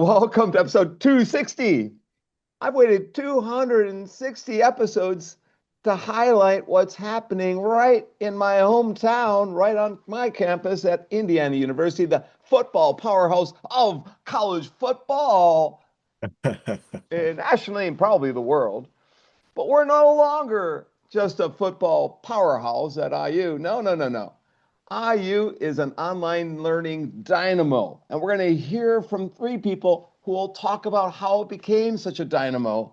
Welcome to episode 260. I've waited 260 episodes to highlight what's happening right in my hometown, right on my campus at Indiana University, the football powerhouse of college football, nationally and probably the world. But we're no longer just a football powerhouse at IU. No, no, no, no. IU is an online learning dynamo. And we're going to hear from three people who will talk about how it became such a dynamo.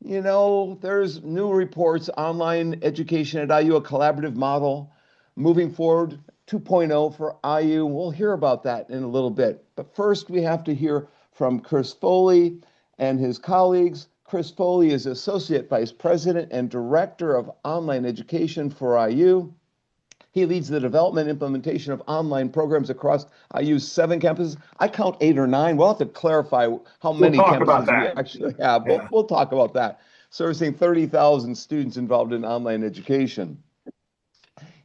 You know, there's new reports, online education at IU, a collaborative model, moving forward 2.0 for IU. We'll hear about that in a little bit. But first, we have to hear from Chris Foley and his colleagues. Chris Foley is Associate Vice President and Director of Online Education for IU. He leads the development and implementation of online programs across IU's 7 campuses. I count 8 or 9. We'll have to clarify how We'll many talk about campuses we that. actually have. Yeah. We'll talk about that. Servicing 30,000 students involved in online education.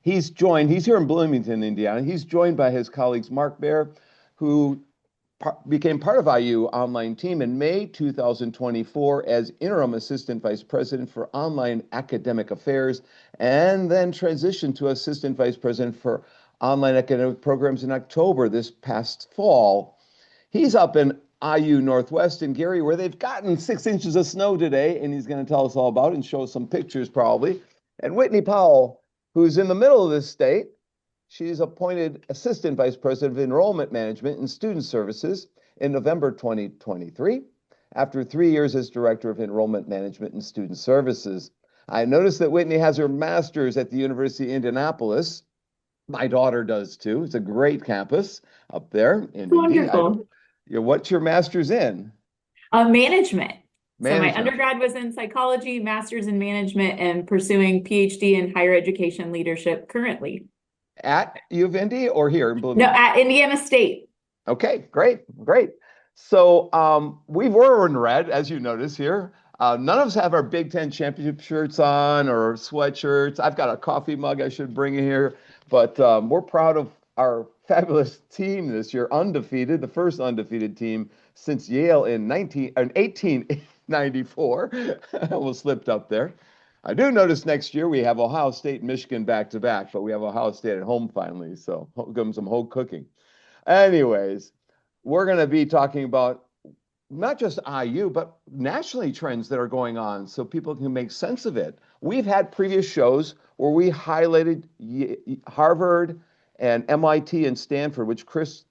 He's here in Bloomington, Indiana. He's joined by his colleagues Mark Baer, who became part of IU online team in May 2024 as interim assistant vice president for online academic affairs, and then transitioned to assistant vice president for online academic programs in October this past fall. He's up in IU Northwest in Gary, where they've gotten 6 inches of snow today, and he's going to tell us all about it and show us some pictures probably. And Whitnie Powell, who's in the middle of this state. She's appointed Assistant Vice President of Enrollment Management and Student Services in November 2023, after 3 years as Director of Enrollment Management and Student Services. I noticed that Whitnie has her master's at the University of Indianapolis. My daughter does too. It's a great campus up there in Indy. Wonderful. What's your master's in? Management. So my Management. undergrad was in psychology, master's in management, and pursuing PhD in higher education leadership currently. At U of Indy or here in No, Bloomington? at Indiana State. Okay, great, great. So we were in red, as you notice here. None of us have our Big Ten championship shirts on or sweatshirts. I've got a coffee mug I should bring in here, but we're proud of our fabulous team this year, undefeated, the first undefeated team since Yale in 1894. Almost slipped up there. I do notice next year we have Ohio State and Michigan back to back, but we have Ohio State at home finally, so give them some home cooking. Anyways, we're going to be talking about not just IU, but nationally trends that are going on so people can make sense of it. We've had previous shows where we highlighted Harvard and MIT and Stanford, which Chris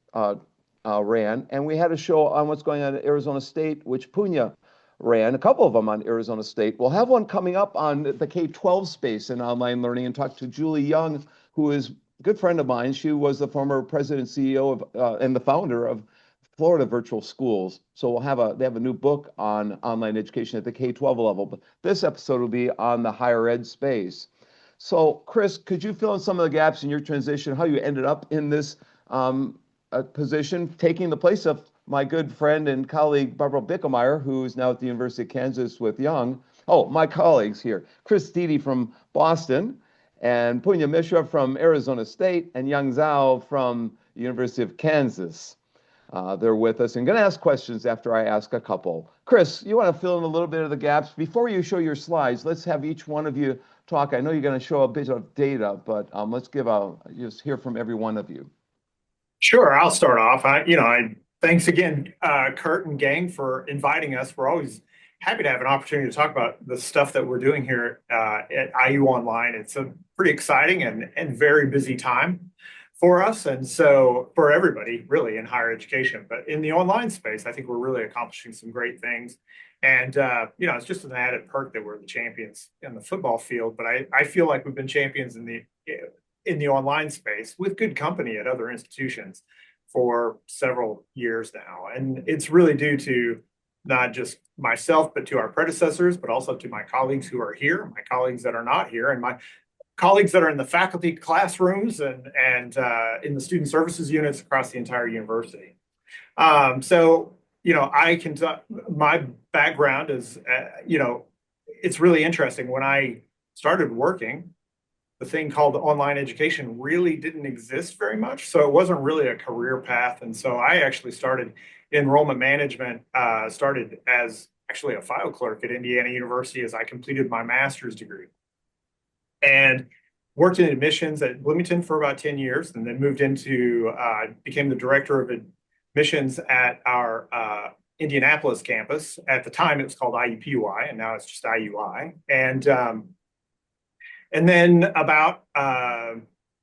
ran, and we had a show on what's going on at Arizona State, which Punya ran, a couple of them on Arizona State. We'll have one coming up on the K-12 space and online learning and talk to Julie Young, who is a good friend of mine. She was the former president and CEO of and the founder of Florida Virtual Schools. So they have a new book on online education at the K-12 level, but this episode will be on the higher ed space. So Chris, could you fill in some of the gaps in your transition, how you ended up in this position, taking the place of my good friend and colleague, Barbara Bickelmeyer, who is now at the University of Kansas with Young. Oh, my colleagues here, Chris Steedy from Boston, and Punya Mishra from Arizona State, and Young Zhao from the University of Kansas. They're with us and going to ask questions after I ask a couple. Chris, you want to fill in a little bit of the gaps? Before you show your slides, let's have each one of you talk. I know you're going to show a bit of data, but let's just hear from every one of you. Sure, I'll start off. Thanks again, Kurt and gang, for inviting us. We're always happy to have an opportunity to talk about the stuff that we're doing here at IU Online. It's a pretty exciting and very busy time for us, and so for everybody really in higher education. But in the online space, I think we're really accomplishing some great things. And it's just an added perk that we're the champions in the football field. But I feel like we've been champions in the online space with good company at other institutions for several years now. And it's really due to not just myself, but to our predecessors, but also to my colleagues who are here, my colleagues that are not here, and my colleagues that are in the faculty classrooms and in the student services units across the entire university. I can talk, my background is, it's really interesting. When I started working, the thing called online education really didn't exist very much. So it wasn't really a career path. And so I actually started enrollment management, started as actually a file clerk at Indiana University as I completed my master's degree. And worked in admissions at Bloomington for about 10 years, and then moved into, became the director of admissions at our Indianapolis campus. At the time, it was called IUPUI, and now it's just IUI. And then about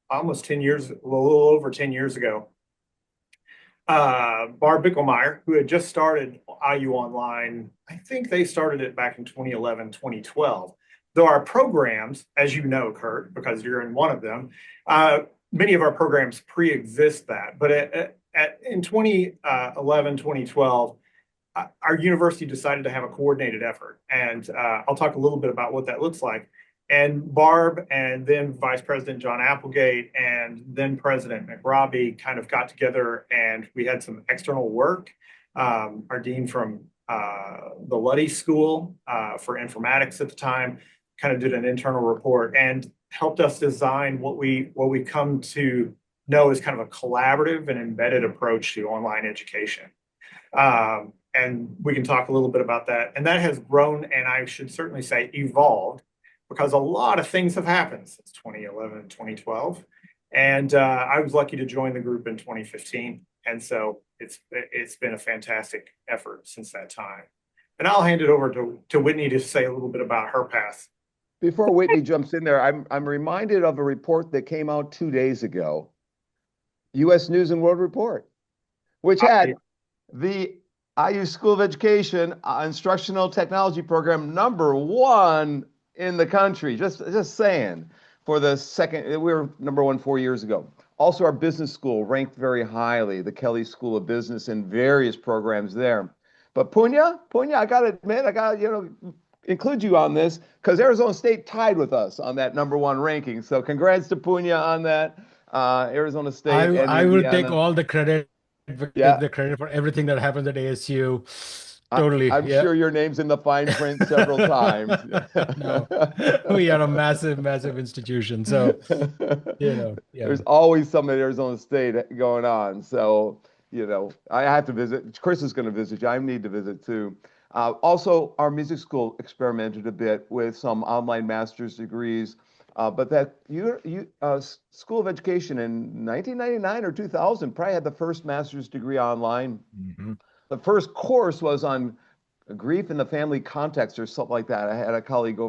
almost 10 years, a little over 10 years ago, Barb Bickelmeyer, who had just started IU Online, I think they started it back in 2011, 2012. Though our programs, as you know, Kurt, because you're in one of them, many of our programs pre-exist that. But in 2011, 2012, our university decided to have a coordinated effort. And I'll talk a little bit about what that looks like. And Barb and then Vice President John Applegate and then President McRobbie kind of got together, and we had some external work. Our dean from the Luddy School for informatics at the time kind of did an internal report and helped us design what we come to know as kind of a collaborative and embedded approach to online education. And we can talk a little bit about that. And that has grown, and I should certainly say evolved, because a lot of things have happened since 2011 and 2012. And I was lucky to join the group in 2015. And so it's been a fantastic effort since that time. And I'll hand it over to Whitnie to say a little bit about her path. Before Whitnie jumps in there, I'm reminded of a report that came out 2 days ago, U.S. News and World Report, which had the IU School of Education Instructional Technology Program #1 in the country. Just saying, for the second, we were #1 4 years ago. Also, our business school ranked very highly, the Kelley School of Business, and various programs there. But Punya, I gotta admit, I gotta include you on this, because Arizona State tied with us on that #1 ranking. So congrats to Punya on that. Arizona State. I will take all the credit, Yeah. the credit for everything that happens at ASU. Totally. I'm sure your name's in the fine print several times. No, we are a massive institution. So, there's always something at Arizona State going on. So, I have to visit. Chris is going to visit you. I need to visit too. Also, our music school experimented a bit with some online master's degrees. But that School of Education in 1999 or 2000 probably had the first master's degree online. Mm-hmm. The first course was on grief in the family context or something like that. I had a colleague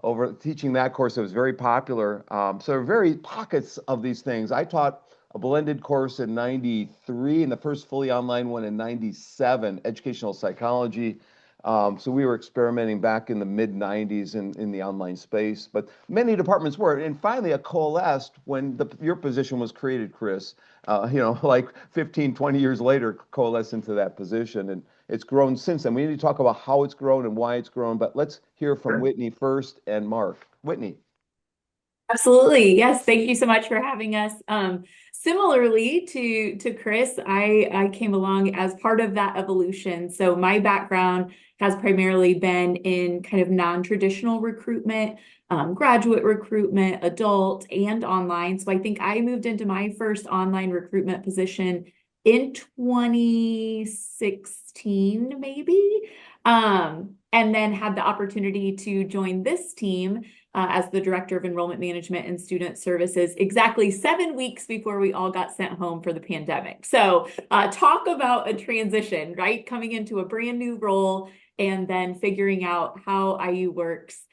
over teaching that course. It was very popular. So there are very pockets of these things. I taught a blended course in 93 and the first fully online one in 97, educational psychology. So we were experimenting back in the mid 90s in the online space, but many departments were. And finally, it coalesced when your position was created, Chris, like 15, 20 years later, coalesced into that position. And it's grown since then. We need to talk about how it's grown and why it's grown, but let's hear from Whitnie first and Mark. Whitnie. Absolutely. Yes. Thank you so much for having us. Similarly to Chris, I came along as part of that evolution. So my background has primarily been in kind of non-traditional recruitment, graduate recruitment, adult, and online. So I think I moved into my first online recruitment position in 2016, maybe, and then had the opportunity to join this team as the Director of Enrollment Management and Student Services exactly 7 weeks before we all got sent home for the pandemic. So talk about a transition, right? Coming into a brand new role and then figuring out how IU works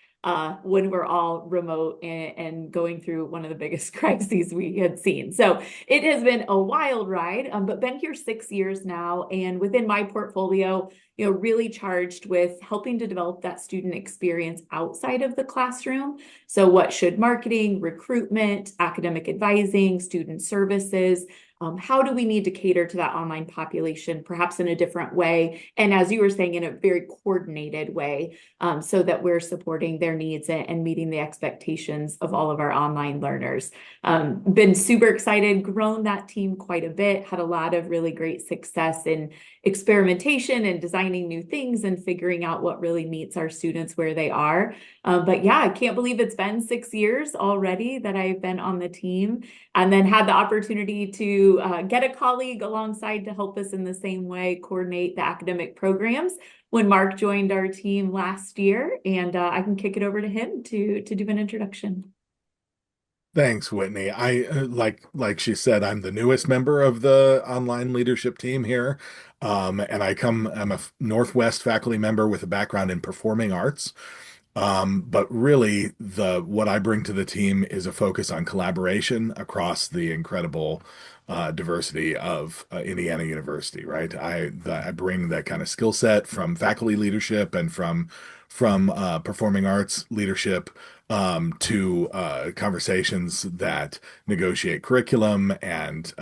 when we're all remote and going through one of the biggest crises we had seen. So it has been a wild ride, but been here 6 years now. And within my portfolio, really charged with helping to develop that student experience outside of the classroom. So what should marketing, recruitment, academic advising, student services, how do we need to cater to that online population, perhaps in a different way, and as you were saying, in a very coordinated way, so that we're supporting their needs and meeting the expectations of all of our online learners. Been super excited, grown that team quite a bit, had a lot of really great success in experimentation and designing new things and figuring out what really meets our students where they are. But yeah, I can't believe it's been 6 years already that I've been on the team, and then had the opportunity to get a colleague alongside to help us in the same way coordinate the academic programs when Mark joined our team last year. And I can kick it over to him to do an introduction. Thanks, Whitney. I like she said, I'm the newest member of the online leadership team here. And I'm a Northwest faculty member with a background in performing arts. But really what I bring to the team is a focus on collaboration across the incredible diversity of Indiana University, right? I bring that kind of skill set from faculty leadership and from performing arts leadership to conversations that negotiate curriculum and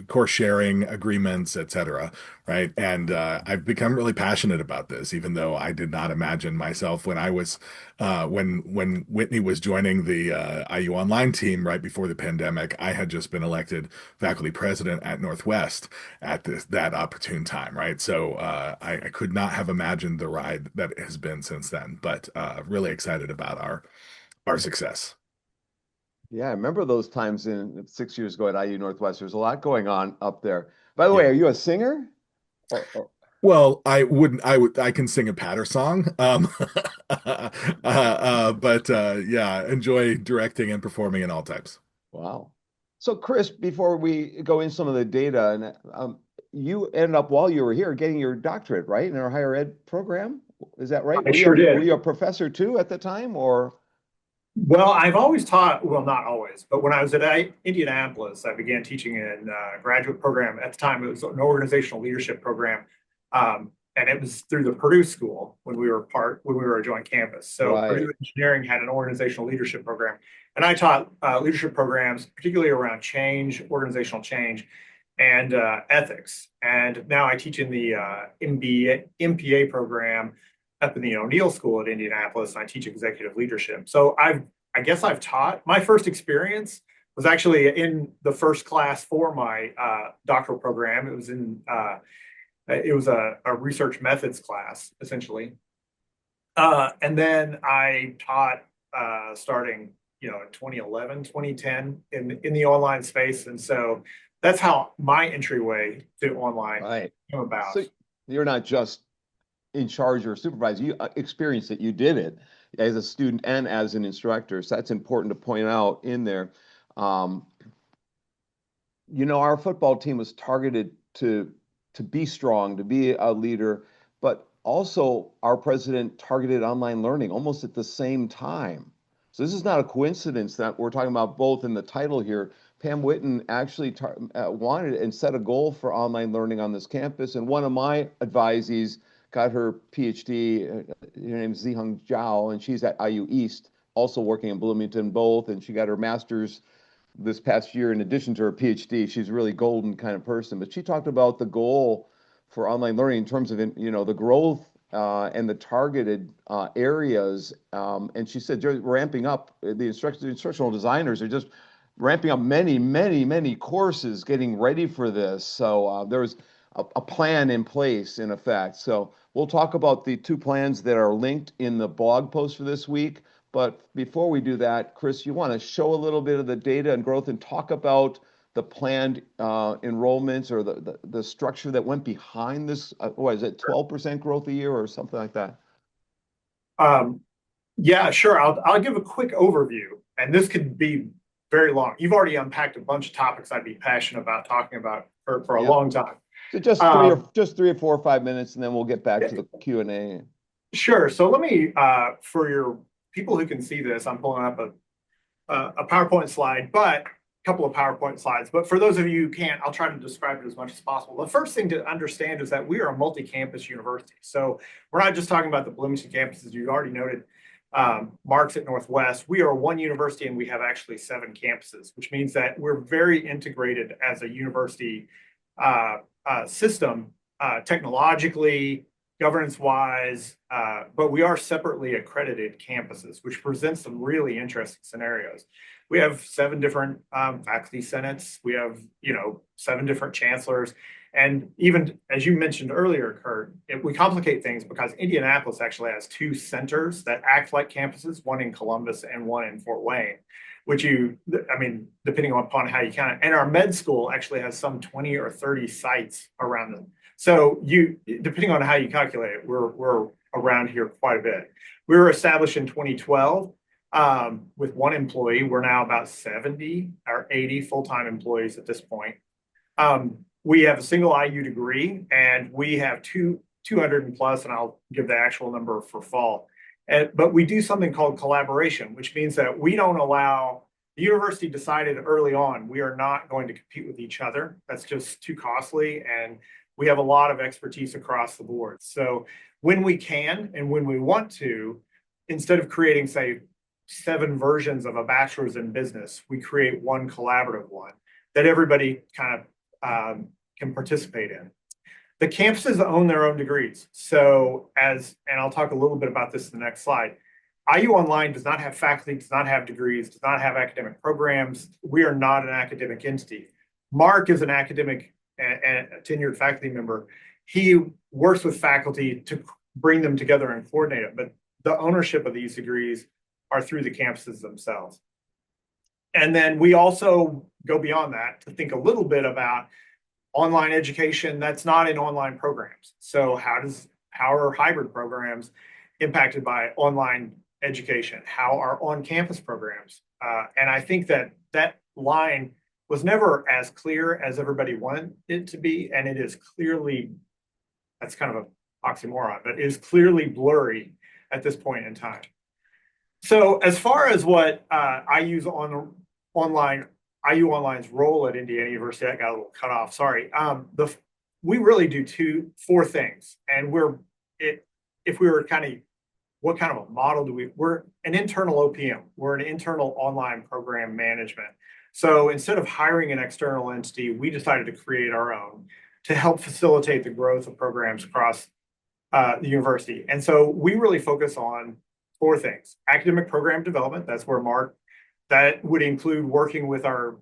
course sharing agreements, etc. Right? And I've become really passionate about this, even though I did not imagine myself when I was when Whitney was joining the IU Online team right before the pandemic. I had just been elected faculty president at Northwest at that opportune time, right? So I could not have imagined the ride that it has been since then, but really excited about our success. Yeah, I remember those times in 6 years ago at IU Northwest. There's a lot going on up there. By the way, are you a singer? Well, I can sing a patter song. But yeah, enjoy directing and performing in all types. Wow. So Chris, before we go in some of the data, and you ended up while you were here getting your doctorate, right, in our higher ed program. Is that right? I sure did. Were you a professor too at the time, or? Well, I've always taught, well, not always, but when I was at Indianapolis, I began teaching in a graduate program. At the time, it was an organizational leadership program. And it was through the Purdue School when we were a joint campus. So Right. Purdue Engineering had an organizational leadership program. And I taught leadership programs, particularly around change, organizational change, and ethics. And now I teach in the MPA program up in the O'Neill School at Indianapolis, and I teach executive leadership. So I guess I've taught. My first experience was actually in the first class for my doctoral program. It was a research methods class, essentially. And then I taught starting, in 2011, 2010 in the online space. And so that's how my entryway to online came about. So you're not just in charge or supervisor, you experienced it, you did it as a student and as an instructor. So that's important to point out in there. Our football team was targeted to be strong, to be a leader, but also our president targeted online learning almost at the same time. So this is not a coincidence that we're talking about both in the title here. Pam Whitten actually wanted and set a goal for online learning on this campus. And one of my advisees got her PhD, her name is Ziheng Zhao, and she's at IU East, also working in Bloomington both, and she got her master's this past year in addition to her PhD. She's a really golden kind of person, but she talked about the goal for online learning in terms of, the growth and the targeted areas. And she said they're ramping up, the instructional designers are just ramping up many, many, many courses getting ready for this. So there's a plan in place in effect. So we'll talk about the two plans that are linked in the blog post for this week. But before we do that, Chris, you want to show a little bit of the data and growth and talk about the planned enrollments or the structure that went behind this. What is it, 12% growth a year or something like that? Yeah, sure. I'll give a quick overview, and this could be very long. You've already unpacked a bunch of topics I'd be passionate about talking about for a long time. So just 3 or 4 or 5 minutes, and then we'll get back to the Q&A. Sure. So let me, for your people who can see this, I'm pulling up a PowerPoint slide, but a couple of PowerPoint slides. But for those of you who can't, I'll try to describe it as much as possible. The first thing to understand is that we are a multi-campus university. So we're not just talking about the Bloomington campus, as you already noted. Mark's at Northwest. We are one university and we have actually 7 campuses, which means that we're very integrated as a university system, technologically, governance-wise, but we are separately accredited campuses, which presents some really interesting scenarios. We have 7 different faculty senates. We have, 7 different chancellors. And even as you mentioned earlier, Kurt, we complicate things because Indianapolis actually has 2 centers that act like campuses, one in Columbus and one in Fort Wayne, which depending upon how you count it. And our med school actually has some 20 or 30 sites around them. So depending on how you calculate it, we're around here quite a bit. We were established in 2012 with 1 employee. We're now about 70 or 80 full-time employees at this point. We have a single IU degree, and we have 200 plus, and I'll give the actual number for fall. But we do something called collaboration, which means that we don't allow, the university decided early on, we are not going to compete with each other. That's just too costly, and we have a lot of expertise across the board. So when we can and when we want to, instead of creating, say, 7 versions of a bachelor's in business, we create one collaborative one that everybody kind of can participate in. The campuses own their own degrees. So and I'll talk a little bit about this in the next slide, IU Online does not have faculty, does not have degrees, does not have academic programs. We are not an academic entity. Mark is an academic and a tenured faculty member. He works with faculty to bring them together and coordinate it, but the ownership of these degrees are through the campuses themselves. And then we also go beyond that to think a little bit about online education that's not in online programs. So how are hybrid programs impacted by online education? How are on-campus programs? And I think that line was never as clear as everybody wanted it to be. And it is clearly, that's kind of an oxymoron, but it is clearly blurry at this point in time. So as far as what IU Online's role at Indiana University, I got a little cut off, sorry. We really do 4 things. And if we were what kind of a model we're an internal OPM. We're an internal online program management. So instead of hiring an external entity, we decided to create our own to help facilitate the growth of programs across the university. And so we really focus on 4 things: academic program development. That's where Mark, that would include working with our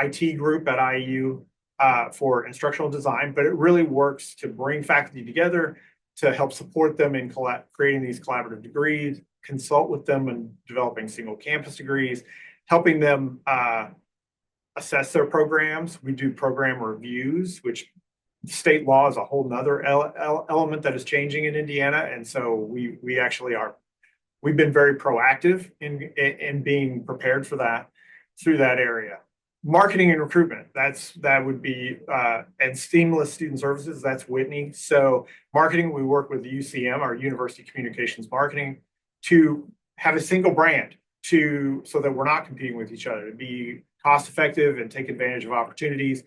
IT group at IU for instructional design, but it really works to bring faculty together to help support them in creating these collaborative degrees, consult with them in developing single campus degrees, helping them assess their programs. We do program reviews, which state law is a whole nother element that is changing in Indiana. And so we actually we've been very proactive in being prepared for that through that area. Marketing and recruitment, that would be, and seamless student services, that's Whitnie. So marketing, we work with UCM, our University Communications Marketing, to have a single brand so that we're not competing with each other, to be cost effective and take advantage of opportunities,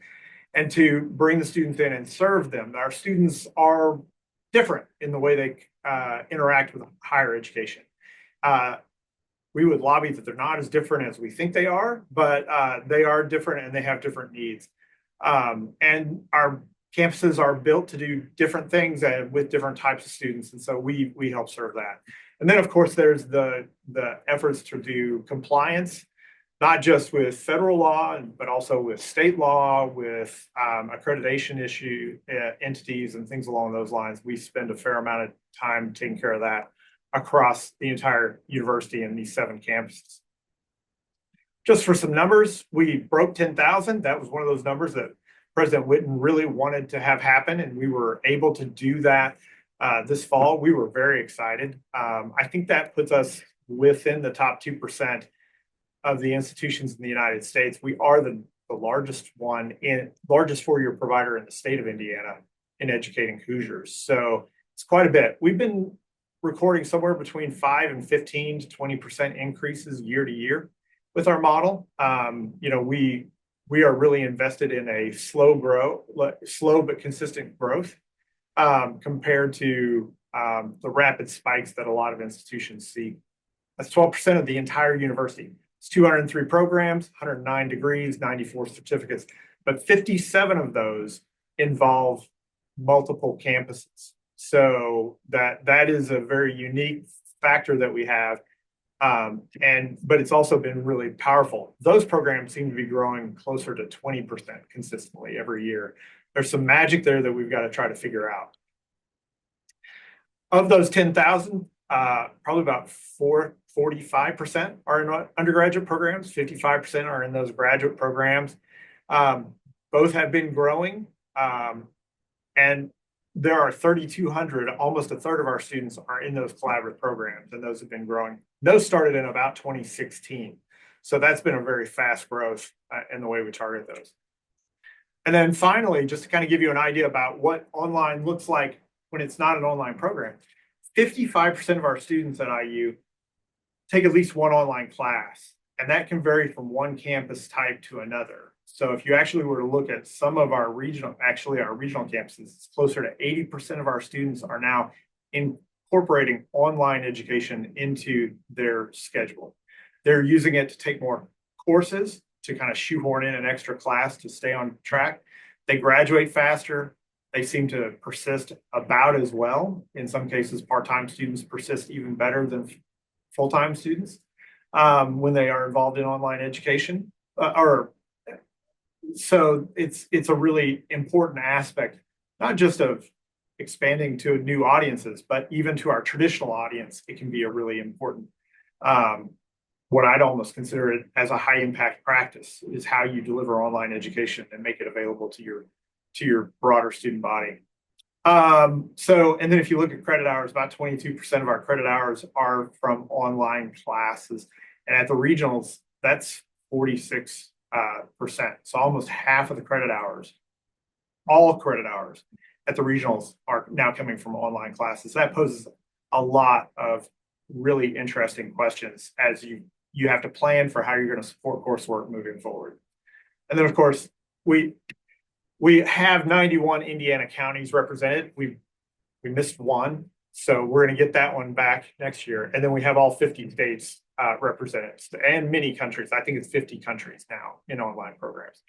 and to bring the students in and serve them. Our students are different in the way they interact with higher education. We would lobby that they're not as different as we think they are, but they are different and they have different needs. And our campuses are built to do different things with different types of students. And so we help serve that. And then, of course, there's the efforts to do compliance, not just with federal law, but also with state law, with accreditation entities and things along those lines. We spend a fair amount of time taking care of that across the entire university and these 7 campuses. Just for some numbers, we broke 10,000. That was one of those numbers that President Whitnie really wanted to have happen, and we were able to do that this fall. We were very excited. I think that puts us within the top 2% of the institutions in the United States. We are the largest largest 4-year provider in the state of Indiana in educating Hoosiers. So it's quite a bit. We've been recording somewhere between 5 and 15 to 20% increases year to year with our model. We are really invested in a slow but consistent growth compared to the rapid spikes that a lot of institutions see. That's 12% of the entire university. It's 203 programs, 109 degrees, 94 certificates, but 57 of those involve multiple campuses. So that is a very unique factor that we have. But it's also been really powerful. Those programs seem to be growing closer to 20% consistently every year. There's some magic there that we've got to try to figure out. Of those 10,000, probably about 45% are in undergraduate programs, 55% are in those graduate programs. Both have been growing. And there are 3,200, almost a third of our students are in those collaborative programs, and those have been growing. Those started in about 2016. So that's been a very fast growth in the way we target those. And then finally, just to kind of give you an idea about what online looks like when it's not an online program, 55% of our students at IU take at least one online class, and that can vary from one campus type to another. So if you actually were to look at some of our regional campuses, it's closer to 80% of our students are now incorporating online education into their schedule. They're using it to take more courses, to kind of shoehorn in an extra class to stay on track. They graduate faster. They seem to persist about as well. In some cases, part-time students persist even better than full-time students when they are involved in online education. So it's a really important aspect, not just of expanding to new audiences, but even to our traditional audience. It can be a really important, what I'd almost consider it as a high impact practice, is how you deliver online education and make it available to your broader student body. And then if you look at credit hours, about 22% of our credit hours are from online classes. And at the regionals, that's 46%. So almost half of the credit hours, all credit hours at the regionals are now coming from online classes. That poses a lot of really interesting questions as you have to plan for how you're going to support coursework moving forward. And then, of course, we have 91 Indiana counties represented. We missed one, so we're going to get that one back next year. And then we have all 50 states represented, and many countries. I think it's 50 countries now in online programs.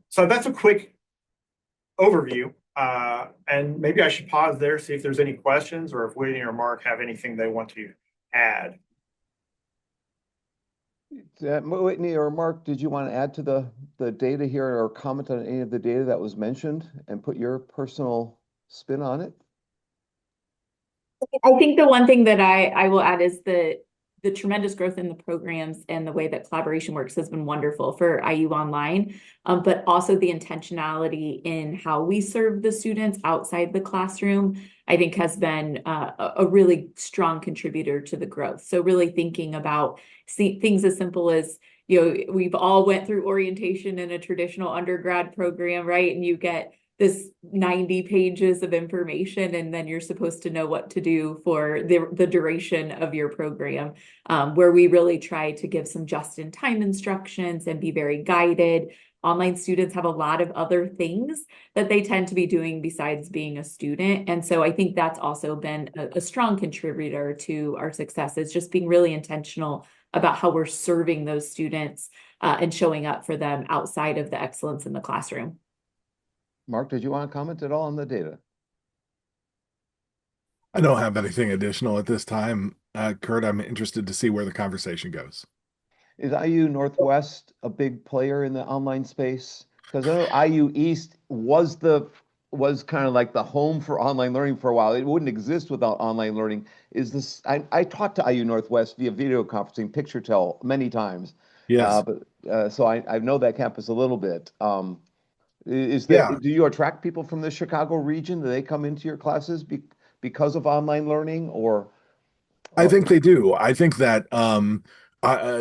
So that's a quick overview. And maybe I should pause there, see if there's any questions, or if Whitney or Mark have anything they want to add. Whitney or Mark, did you want to add to the data here or comment on any of the data that was mentioned and put your personal spin on it? I think the one thing that I will add is the tremendous growth in the programs and the way that collaboration works has been wonderful for IU Online, but also the intentionality in how we serve the students outside the classroom, I think has been a really strong contributor to the growth. So really thinking about things as simple as, we've all went through orientation in a traditional undergrad program, right? And you get this 90 pages of information, and then you're supposed to know what to do for the duration of your program, where we really try to give some just-in-time instructions and be very guided. Online students have a lot of other things that they tend to be doing besides being a student. And so I think that's also been a strong contributor to our success, is just being really intentional about how we're serving those students and showing up for them outside of the excellence in the classroom. Mark, did you want to comment at all on the data? I don't have anything additional at this time. Kurt, I'm interested to see where the conversation goes. Is IU Northwest a big player in the online space? Because I know IU East was kind of like the home for online learning for a while. It wouldn't exist without online learning. I talked to IU Northwest via video conferencing, picture tell many times. Yes. So I know that campus a little bit. Yeah. Do you attract people from the Chicago region? Do they come into your classes because of online learning, or? I think they do. I think that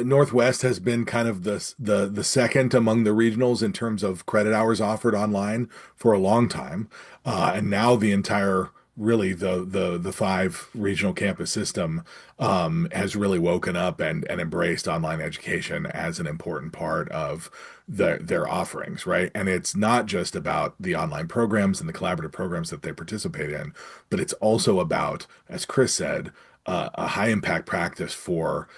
Northwest has been kind of the second among the regionals in terms of credit hours offered online for a long time, and now the entire the 5 regional campus system has really woken up and embraced online education as an important part of their offerings, right? And it's not just about the online programs and the collaborative programs that they participate in, but it's also about, as Chris said, a high impact practice for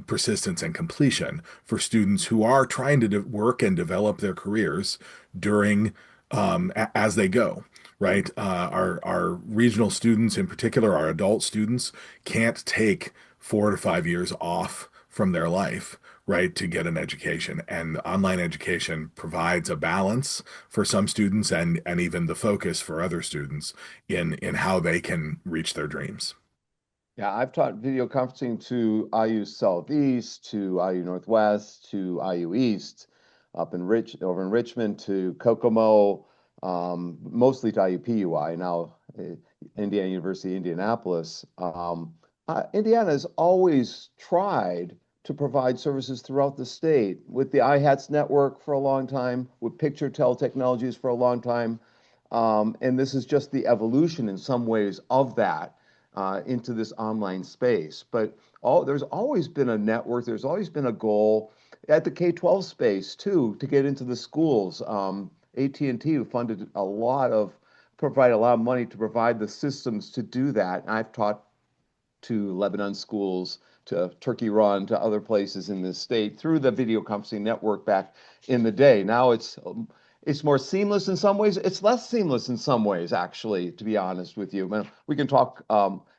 persistence and completion for students who are trying to work and develop their careers during as they go. Right, our regional students, in particular, our adult students, can't take 4 to 5 years off from their life, right, to get an education. And online education provides a balance for some students and even the focus for other students in how they can reach their dreams. Yeah, I've taught video conferencing to IU Southeast, to IU Northwest, to IU East, over in Richmond, to Kokomo, mostly to IUPUI, now Indiana University, Indianapolis. Indiana has always tried to provide services throughout the state with the iHats network for a long time, with Picture Tell Technologies for a long time. And this is just the evolution in some ways of that into this online space. But there's always been a network, there's always been a goal at the K-12 space too, to get into the schools. AT&T funded provide a lot of money to provide the systems to do that. And I've taught to Lebanon schools, to Turkey Run, to other places in this state through the video conferencing network back in the day. Now it's more seamless in some ways. It's less seamless in some ways, actually, to be honest with you. We can talk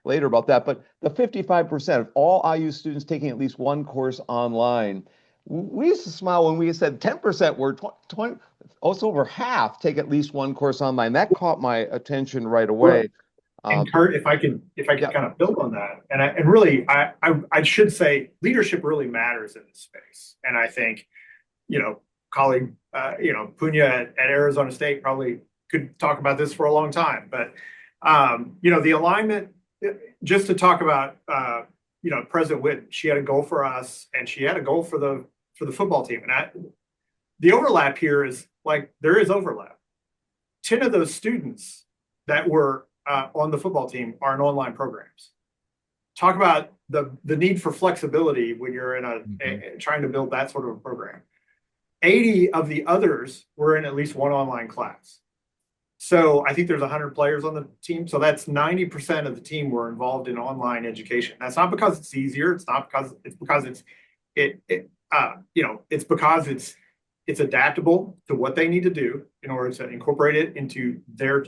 later about that. But the 55% of all IU students taking at least one course online, we used to smile when we said 10% were 20, also over half take at least one course online. That caught my attention right away. And Kurt, if I could yeah. kind of build on that, and really, I should say leadership really matters in this space. And I think, colleague, Punya at Arizona State probably could talk about this for a long time. But, the alignment, just to talk about, President Whitnie, she had a goal for us and she had a goal for the football team. And the overlap here is there is overlap. 10 of those students that were on the football team are in online programs. Talk about the need for flexibility when you're in trying to build that sort of a program. 80 of the others were in at least one online class. So I think there's 100 players on the team. So that's 90% of the team were involved in online education. That's not because it's easier. It's not because it's because it's adaptable to what they need to do in order to incorporate it into their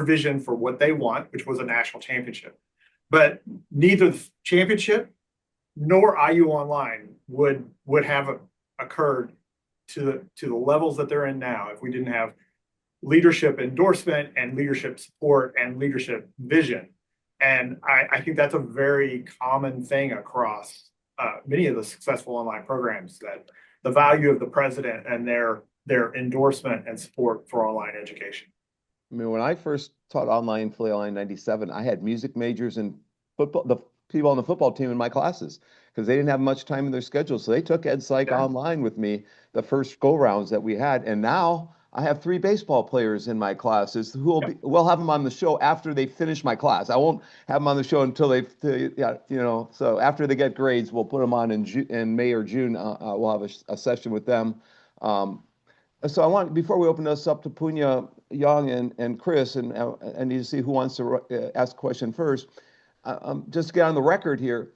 vision for what they want, which was a national championship. But neither the championship nor IU Online would have occurred to the levels that they're in now if we didn't have leadership endorsement and leadership support and leadership vision. And I think that's a very common thing across many of the successful online programs, that the value of the president and their endorsement and support for online education. I mean, when I first taught online, Foley Online 97, I had music majors and football, the people on the football team in my classes, because they didn't have much time in their schedule. So they took EdPsych online with me the first go rounds that we had. And now I have 3 baseball players in my classes who we'll have them on the show after they finish my class. I won't have them on the show until so after they get grades, we'll put them on in May or June. We'll have a session with them. So before we open this up to Punya, Young, and Chris, and I need to see who wants to ask a question first. Just to get on the record here,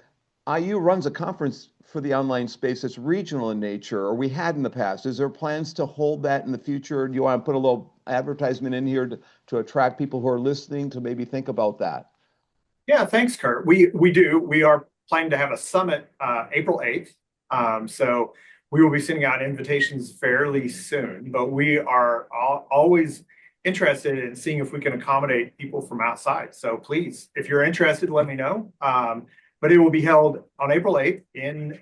IU runs a conference for the online space that's regional in nature, or we had in the past. Is there plans to hold that in the future? Do you want to put a little advertisement in here to attract people who are listening to maybe think about that? Yeah, thanks, Kurt. We do. We are planning to have a summit April 8th. So we will be sending out invitations fairly soon, but we are always interested in seeing if we can accommodate people from outside. So please, if you're interested, let me know. But it will be held on April 8th in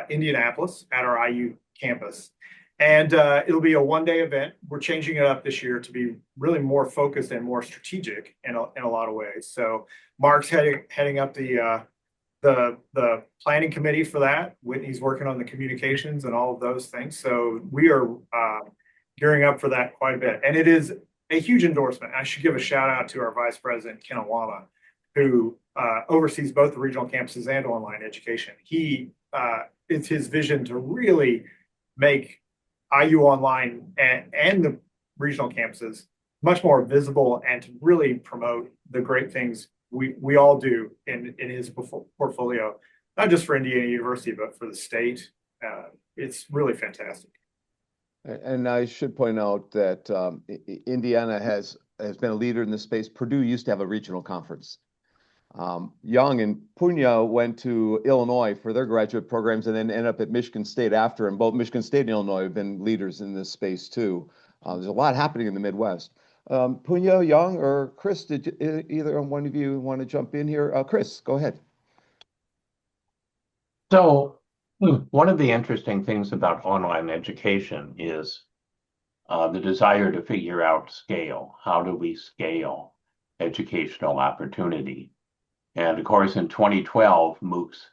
Indianapolis at our IU campus. And it'll be a one-day event. We're changing it up this year to be really more focused and more strategic in a lot of ways. So Mark's heading up the planning committee for that. Whitney's working on the communications and all of those things. So we are gearing up for that quite a bit. And it is a huge endorsement. I should give a shout out to our Vice President, Ken Awama, who oversees both the regional campuses and online education. It's his vision to really make IU Online and the regional campuses much more visible and to really promote the great things we all do in his portfolio, not just for Indiana University, but for the state. It's really fantastic. And I should point out that Indiana has been a leader in this space. Purdue used to have a regional conference. Young and Punya went to Illinois for their graduate programs and then ended up at Michigan State after. And both Michigan State and Illinois have been leaders in this space too. There's a lot happening in the Midwest. Punya, Young, or Chris, did either one of you want to jump in here? Chris, go ahead. So one of the interesting things about online education is the desire to figure out scale. How do we scale educational opportunity? And of course, in 2012, MOOCs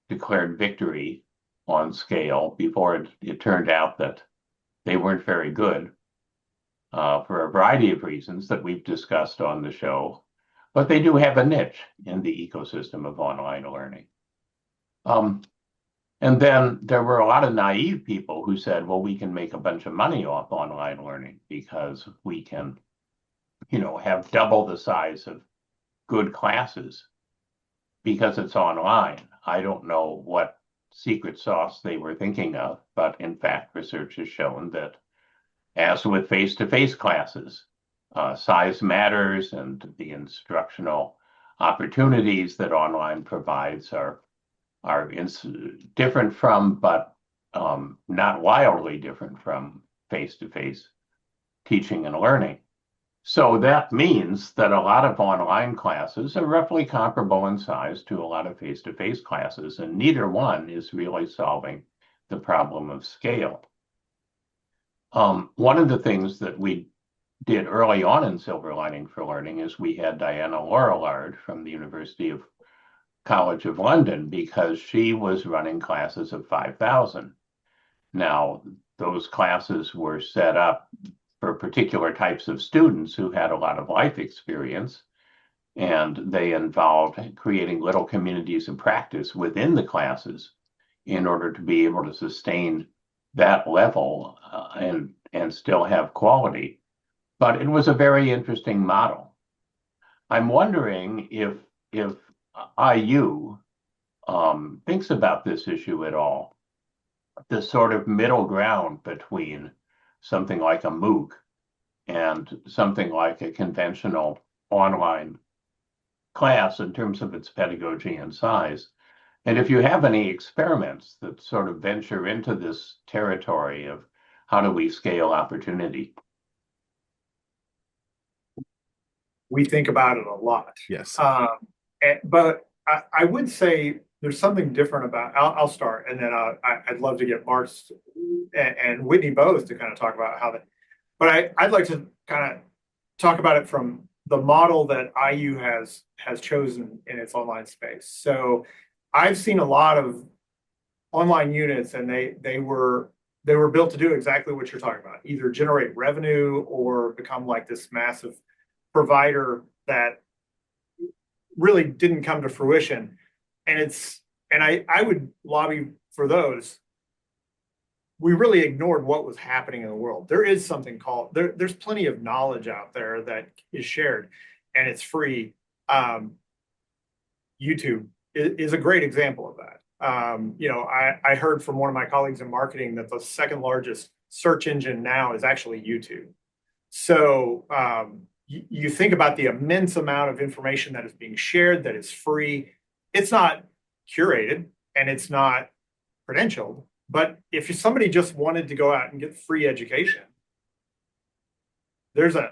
declared victory on scale before it turned out that they weren't very good for a variety of reasons that we've discussed on the show. But they do have a niche in the ecosystem of online learning. And then there were a lot of naive people who said, well, we can make a bunch of money off online learning because we can, have double the size of good classes because it's online. I don't know what secret sauce they were thinking of, but in fact, research has shown that as with face-to-face classes, size matters, and the instructional opportunities that online provides are different from, but not wildly different from face-to-face teaching and learning. So that means that a lot of online classes are roughly comparable in size to a lot of face-to-face classes, and neither one is really solving the problem of scale. One of the things that we did early on in Silver Lining for Learning is we had Diana Laurillard from the University of College of London, because she was running classes of 5,000. Now, those classes were set up for particular types of students who had a lot of life experience, and they involved creating little communities of practice within the classes in order to be able to sustain that level and still have quality. But it was a very interesting model. I'm wondering if IU thinks about this issue at all, the sort of middle ground between something like a MOOC and something like a conventional online class in terms of its pedagogy and size. And if you have any experiments that sort of venture into this territory of how do we scale opportunity? We think about it a lot. Yes. But I would say there's something different about, I'll start, and then I'd love to get Mark and Whitney both to kind of talk about how that, but I'd like to kind of talk about it from the model that IU has chosen in its online space. So I've seen a lot of online units, and they were built to do exactly what you're talking about, either generate revenue or become like this massive provider that really didn't come to fruition. And I would lobby for those. We really ignored what was happening in the world. There is something called, there's plenty of knowledge out there that is shared, and it's free. YouTube is a great example of that. I heard from one of my colleagues in marketing that the second largest search engine now is actually YouTube. So you think about the immense amount of information that is being shared that is free. It's not curated and it's not credentialed, but if somebody just wanted to go out and get free education, there's a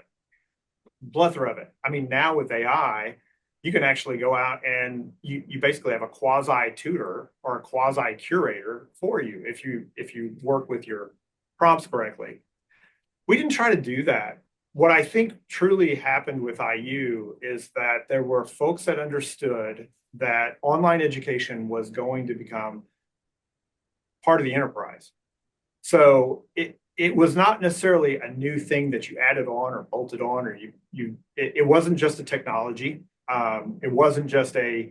plethora of it. I mean, now with AI, you can actually go out and you basically have a quasi tutor or a quasi curator for you if you work with your prompts correctly. We didn't try to do that. What I think truly happened with IU is that there were folks that understood that online education was going to become part of the enterprise. So it was not necessarily a new thing that you added on or bolted on, or it wasn't just a technology. It wasn't just a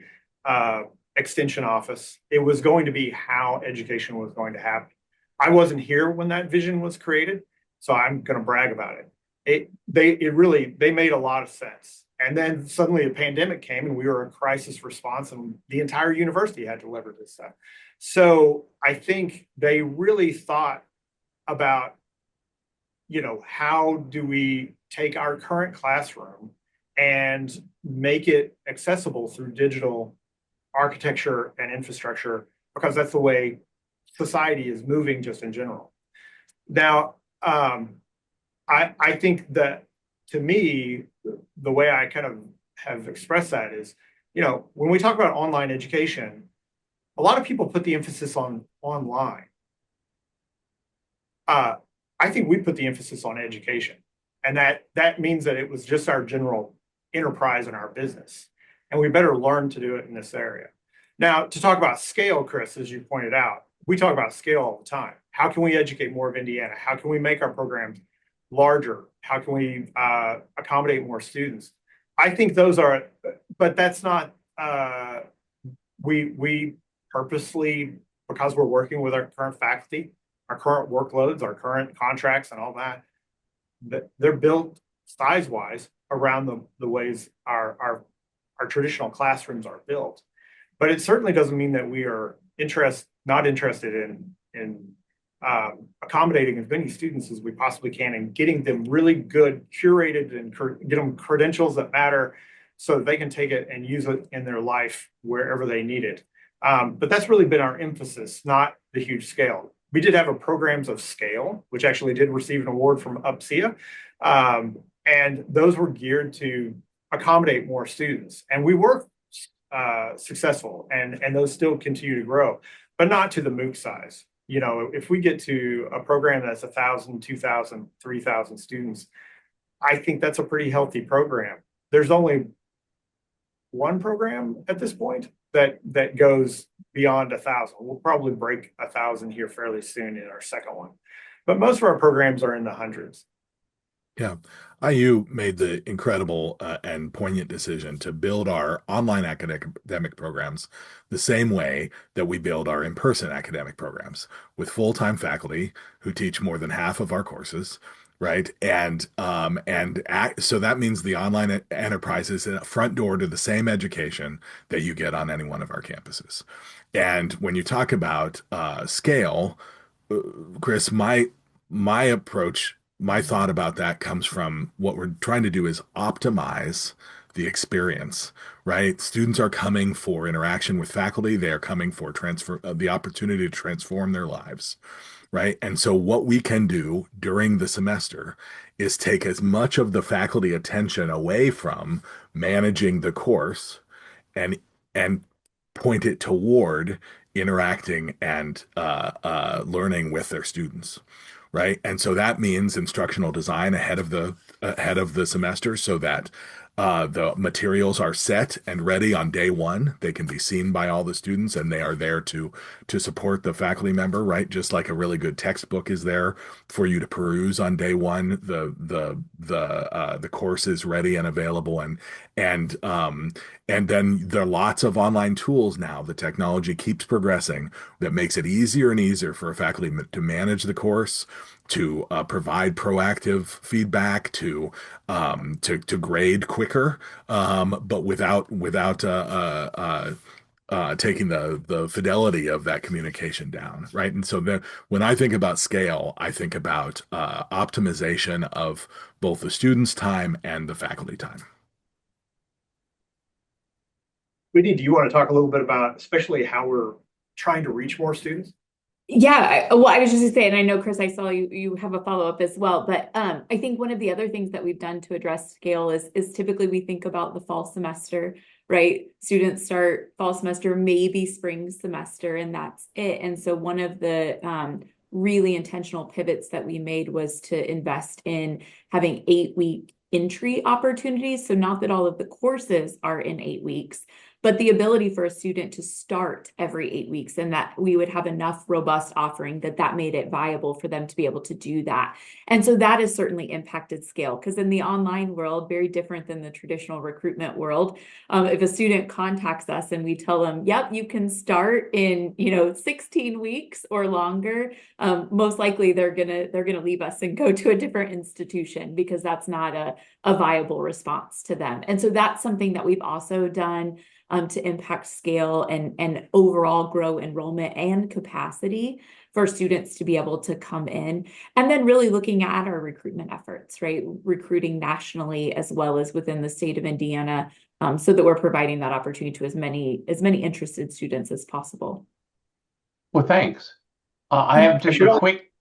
extension office. It was going to be how education was going to happen. I wasn't here when that vision was created, so I'm going to brag about it. They made a lot of sense. And then suddenly a pandemic came and we were in crisis response and the entire university had to deliver this stuff. So I think they really thought about, how do we take our current classroom and make it accessible through digital architecture and infrastructure, because that's the way society is moving just in general. Now, I think that, to me, the way I kind of have expressed that is, when we talk about online education, a lot of people put the emphasis on online. I think we put the emphasis on education, and that means that it was just our general enterprise in our business, and we better learn to do it in this area. Now, to talk about scale, Chris, as you pointed out, we talk about scale all the time. How can we educate more of Indiana? How can we make our programs larger? How can we accommodate more students? I think those are, but that's not, we purposely, because we're working with our current faculty, our current workloads, our current contracts and all that, they're built size-wise around the ways our traditional classrooms are built. But it certainly doesn't mean that we are not interested in accommodating as many students as we possibly can and getting them really good, curated, and get them credentials that matter so that they can take it and use it in their life wherever they need it. But that's really been our emphasis, not the huge scale. We did have a programs of scale, which actually did receive an award from UPSIA. And those were geared to accommodate more students. And we were successful, and those still continue to grow, but not to the MOOC size. If we get to a program that's 1,000, 2,000, 3,000 students, I think that's a pretty healthy program. There's only one program at this point that goes beyond 1,000. We'll probably break 1,000 here fairly soon in our second one, but most of our programs are in the hundreds. Yeah, IU made the incredible and poignant decision to build our online academic programs the same way that we build our in-person academic programs, with full-time faculty who teach more than half of our courses, right? So that means the online enterprise is a front door to the same education that you get on any one of our campuses. And when you talk about scale, Chris, my approach, my thought about that comes from what we're trying to do is optimize the experience, right? Students are coming for interaction with faculty. They are coming for the opportunity to transform their lives, right? And so what we can do during the semester is take as much of the faculty attention away from managing the course and point it toward interacting and learning with their students. Right. And so that means instructional design ahead of the semester so that the materials are set and ready on day one. They can be seen by all the students and they are there to support the faculty member, right? Just like a really good textbook is there for you to peruse on day one. The course is ready and available, and then there are lots of online tools now. The technology keeps progressing that makes it easier and easier for a faculty to manage the course, to provide proactive feedback, to grade quicker, but without taking the fidelity of that communication down, right? And so then when I think about scale, I think about optimization of both the students' time and the faculty time. Whitnie, do you want to talk a little bit about especially how we're trying to reach more students? Yeah, well, I was just to say, and I know, Chris, I saw you have a follow-up as well, but I think one of the other things that we've done to address scale is typically we think about the fall semester, right? Students start fall semester, maybe spring semester, and that's it. And so one of the really intentional pivots that we made was to invest in having 8-week entry opportunities. So not that all of the courses are in 8 weeks, but the ability for a student to start every 8 weeks, and that we would have enough robust offering that made it viable for them to be able to do that. And so that has certainly impacted scale, because in the online world, very different than the traditional recruitment world, if a student contacts us and we tell them, yep, you can start in 16 weeks or longer, most likely they're gonna leave us and go to a different institution, because that's not a viable response to them. And so that's something that we've also done to impact scale and overall grow enrollment and capacity for students to be able to come in. And then really looking at our recruitment efforts, right? Recruiting nationally as well as within the state of Indiana, so that we're providing that opportunity to as many interested students as possible. Well, thanks. I have just a quick.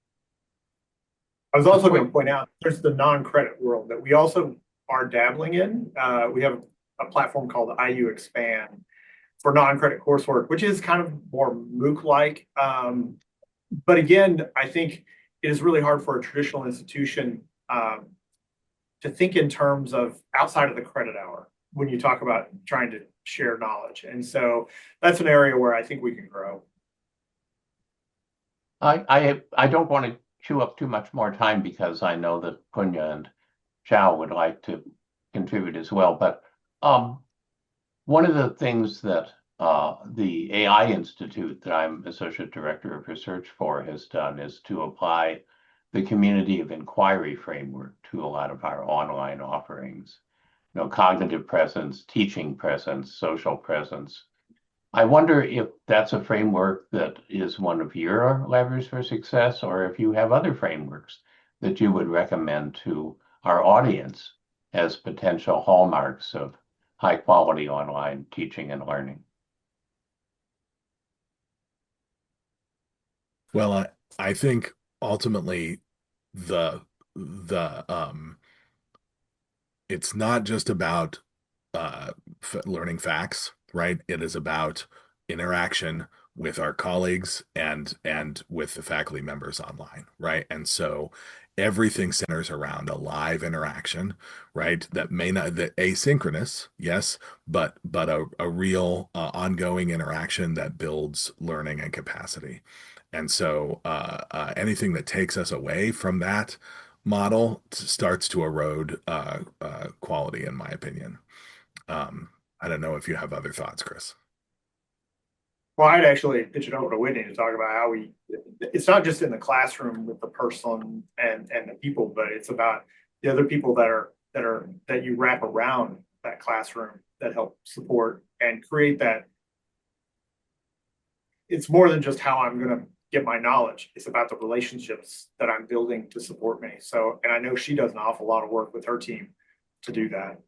I was also going to point out there's the non-credit world that we also are dabbling in. We have a platform called IU Expand for non-credit coursework, which is kind of more MOOC-like. But again, I think it is really hard for a traditional institution to think in terms of outside of the credit hour when you talk about trying to share knowledge. And so that's an area where I think we can grow. I don't want to chew up too much more time because I know that Punya and Chow would like to contribute as well. But one of the things that the AI Institute that I'm Associate Director of Research for has done is to apply the community of inquiry framework to a lot of our online offerings. You know, cognitive presence, teaching presence, social presence. I wonder if that's a framework that is one of your levers for success, or if you have other frameworks that you would recommend to our audience as potential hallmarks of high quality online teaching and learning. Well, I think ultimately the it's not just about learning facts, right? It is about interaction with our colleagues and with the faculty members online, right? And so everything centers around a live interaction, right? That may not that asynchronous, yes, but a real ongoing interaction that builds learning and capacity. And so anything that takes us away from that model starts to erode quality, in my opinion. I don't know if you have other thoughts, Chris. Well, I'd actually pitch it over to Whitnie to talk about how it's not just in the classroom with the person and the people, but it's about the other people that you wrap around that classroom that help support and create that. It's more than just how I'm going to get my knowledge. It's about the relationships that I'm building to support me. So, and I know she does an awful lot of work with her team to do that.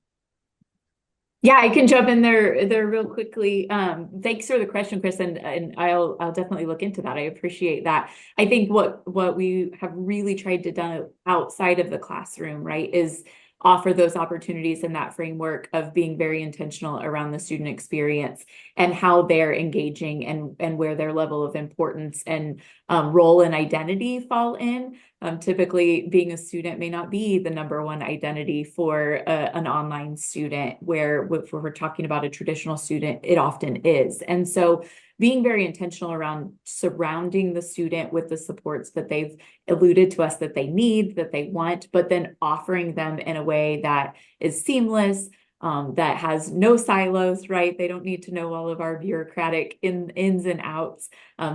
Yeah, I can jump in there real quickly. Thanks for the question, Chris, and I'll definitely look into that. I appreciate that. I think what we have really tried to do outside of the classroom, right, is offer those opportunities in that framework of being very intentional around the student experience and how they're engaging and where their level of importance and role and identity fall in. Typically, being a student may not be the number one identity for an online student, where if we're talking about a traditional student, it often is. And so being very intentional around surrounding the student with the supports that they've alluded to us that they need, that they want, but then offering them in a way that is seamless, that has no silos, right? They don't need to know all of our bureaucratic ins and outs.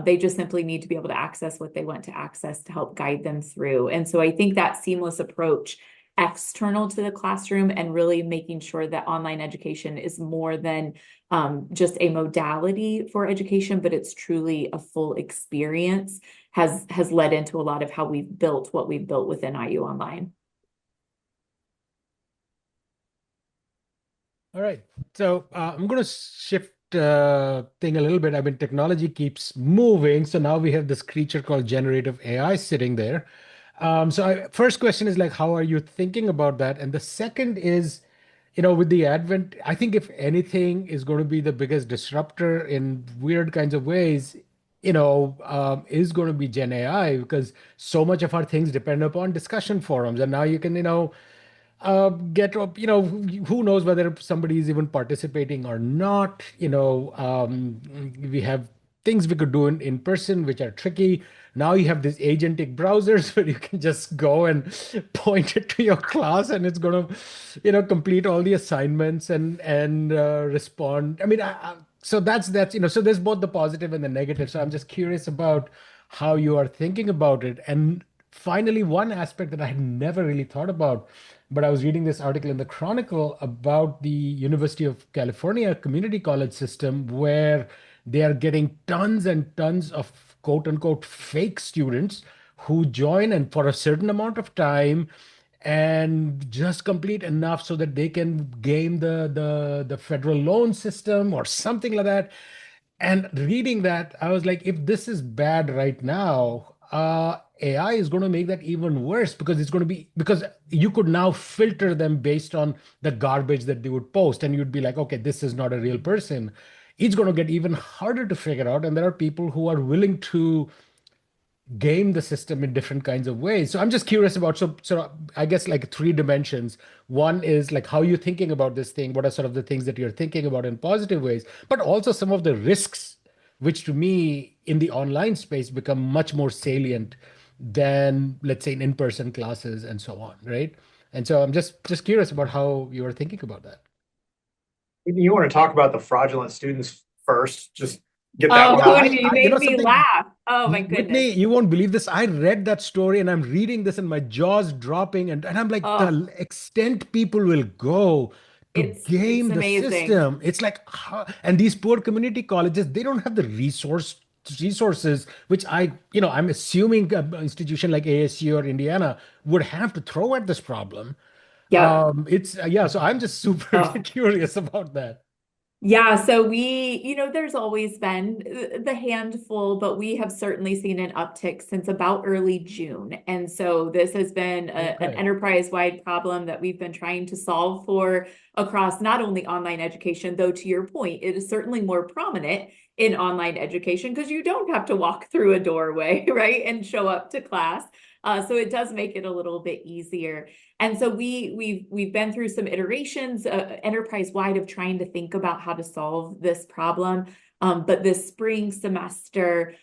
They just simply need to be able to access what they want to access to help guide them through. And so I think that seamless approach external to the classroom and really making sure that online education is more than just a modality for education, but it's truly a full experience has led into a lot of how we've built what we've built within IU Online. All right. So I'm going to shift thing a little bit. I mean, technology keeps moving. So now we have this creature called generative AI sitting there. First question is like, how are you thinking about that? And the second is, with the advent, I think if anything is going to be the biggest disruptor in weird kinds of ways, is going to be Gen AI, because so much of our things depend upon discussion forums. And now you can, get up, who knows whether somebody is even participating or not. We have things we could do in person, which are tricky. Now you have these agentic browsers where you can just go and point it to your class and it's going to, complete all the assignments and respond. I mean, so that's, so there's both the positive and the negative. So I'm just curious about how you are thinking about it. And finally, one aspect that I had never really thought about, but I was reading this article in the Chronicle about the University of California community college system where they are getting tons and tons of quote unquote fake students who join and for a certain amount of time and just complete enough so that they can game the federal loan system or something like that. And reading that, I was like, if this is bad right now, AI is going to make that even worse because it's going to be because you could now filter them based on the garbage that they would post, and you'd be like, okay, this is not a real person. It's going to get even harder to figure out, and there are people who are willing to game the system in different kinds of ways. So I'm just curious about so I guess like three dimensions. One is like how you're thinking about this thing. What are sort of the things that you're thinking about in positive ways, but also some of the risks, which to me in the online space become much more salient than let's say in in-person classes and so on, right? And so I'm just curious about how you are thinking about that. You want to talk about the fraudulent students first? Just get that Oh, one Yeah, out. Whitney, you you know made me something, laugh. Oh my Whitney, goodness. you won't believe this. I read that story and I'm reading this and my jaw's dropping, and I'm like, Oh, the extent people will go to it's game the amazing. system. It's like, and these poor community colleges, they don't have the resources, which I'm assuming an institution like ASU or Indiana would have to throw at this problem. Yep. It's yeah, so I'm just super Oh. curious about that. Yeah, so there's always been the handful, but we have certainly seen an uptick since about early June. And so this has been an Okay. enterprise-wide problem that we've been trying to solve for across not only online education, though to your point, it is certainly more prominent in online education because you don't have to walk through a doorway, right, and show up to class. So it does make it a little bit easier. And so we've been through some iterations, enterprise-wide, of trying to think about how to solve this problem. But this spring semester,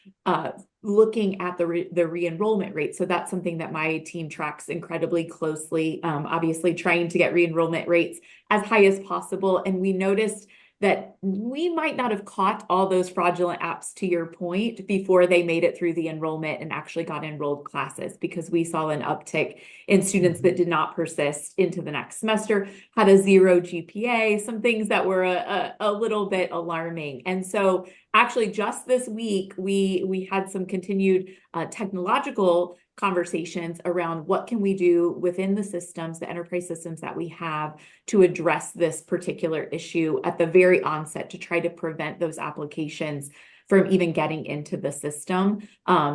looking at the re-enrollment rate. So that's something that my team tracks incredibly closely, obviously trying to get re-enrollment rates as high as possible. And we noticed that we might not have caught all those fraudulent apps, to your point, before they made it through the enrollment and actually got enrolled classes, because we saw an uptick in students that did not persist into the next semester, had a 0 GPA, some things that were a little bit alarming. And so actually just this week, we had some continued technological conversations around what can we do within the systems, the enterprise systems that we have, to address this particular issue at the very onset to try to prevent those applications from even getting into the system,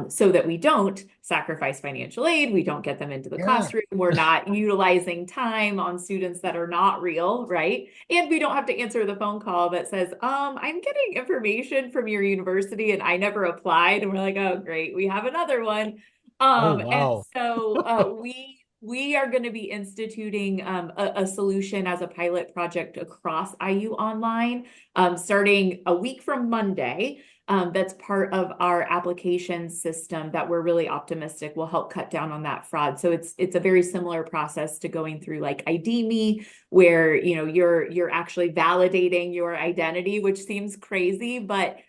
so that we don't sacrifice financial aid, we don't get them into the Yeah. classroom, we're not utilizing time on students that are not real, right? And we don't have to answer the phone call that says, I'm getting information from your university and I never applied. And we're like, oh, great, we have another one. Oh, And wow. so we are going to be instituting a solution as a pilot project across IU Online, starting a week from Monday. That's part of our application system that we're really optimistic will help cut down on that fraud. So it's a very similar process to going through like ID Me, where you're actually validating your identity, which seems crazy, but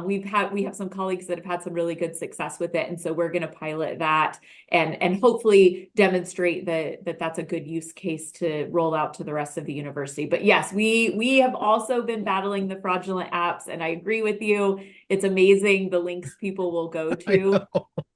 we have some colleagues that have had some really good success with it, and so we're going to pilot that and hopefully demonstrate that's a good use case to roll out to the rest of the university. But yes, we have also been battling the fraudulent apps, and I agree with you. It's amazing the links people will go I to. know.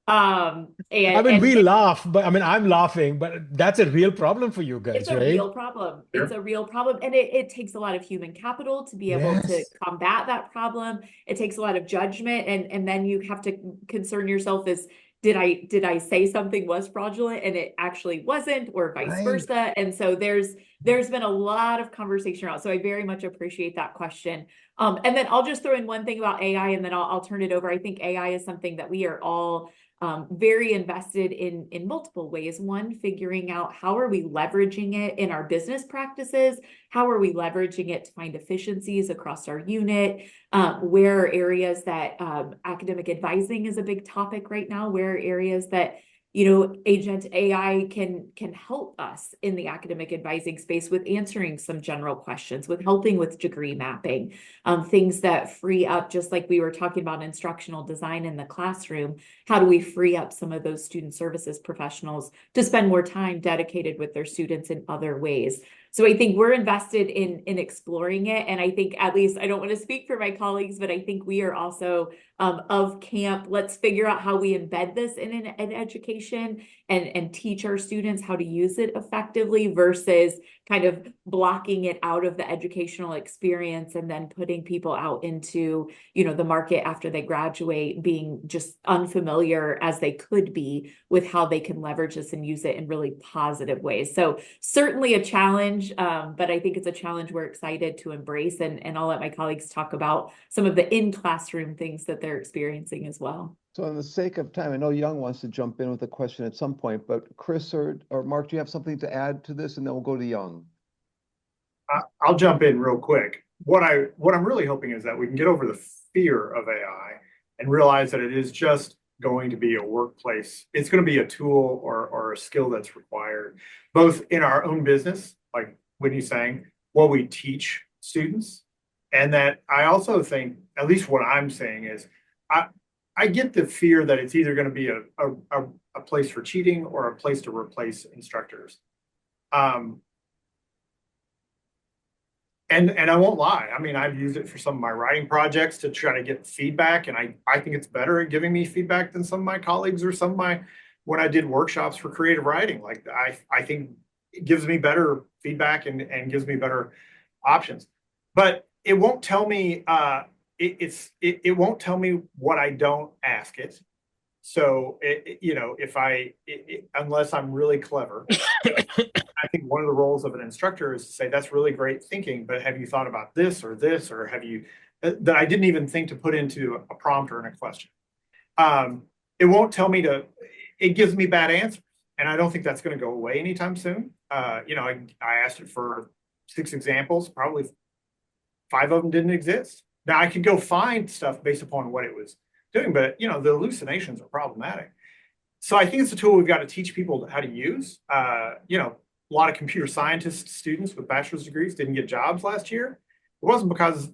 I mean, And we laugh, but I mean, I'm laughing, but that's a real problem for you it's guys, a right? real problem. It's Sure. a real problem. And it takes a lot of human capital to be able to Yes. combat that problem. It takes a lot of judgment. And then you have to concern yourself as, did I say something was fraudulent and it actually wasn't, or vice Right. versa? And so there's been a lot of conversation around. So I very much appreciate that question. And then I'll just throw in one thing about AI, and then I'll turn it over. I think AI is something that we are all very invested in multiple ways. One, figuring out how are we leveraging it in our business practices? How are we leveraging it to find efficiencies across our unit? Where are areas that academic advising is a big topic right now? Where are areas that agent AI can help us in the academic advising space with answering some general questions, with helping with degree mapping, things that free up, just like we were talking about instructional design in the classroom. How do we free up some of those student services professionals to spend more time dedicated with their students in other ways? So I think we're invested in exploring it. And I think, at least, I don't want to speak for my colleagues, but I think we are also of camp. Let's figure out how we embed this in an education and teach our students how to use it effectively versus kind of blocking it out of the educational experience and then putting people out into, the market after they graduate, being just unfamiliar as they could be with how they can leverage this and use it in really positive ways. So certainly a challenge, but I think it's a challenge we're excited to embrace. And I'll let my colleagues talk about some of the in-classroom things that they're experiencing as well. So on the sake of time, I know Young wants to jump in with a question at some point, but Chris or Mark, do you have something to add to this? And then we'll go to Young. I'll jump in real quick. What I'm really hoping is that we can get over the fear of AI and realize that it is just going to be a workplace. It's going to be a tool or a skill that's required, both in our own business, like Whitney's saying, what we teach students. And that I also think, at least what I'm saying is, I get the fear that it's either going to be a place for cheating or a place to replace instructors. And I won't lie. I mean, I've used it for some of my writing projects to try to get feedback. And I think it's better at giving me feedback than some of my colleagues or when I did workshops for creative writing. Like I think it gives me better feedback and gives me better options. But it won't tell me, it won't tell me what I don't ask it. So, unless I'm really clever, I think one of the roles of an instructor is to say, that's really great thinking, but have you thought about this, or have you, that I didn't even think to put into a prompt or in a question. It won't tell me it gives me bad answers. And I don't think that's going to go away anytime soon. I asked it for 6 examples, probably 5 of them didn't exist. Now I could go find stuff based upon what it was doing, but the hallucinations are problematic. So I think it's a tool we've got to teach people how to use. A lot of computer scientist students with bachelor's degrees didn't get jobs last year. It wasn't because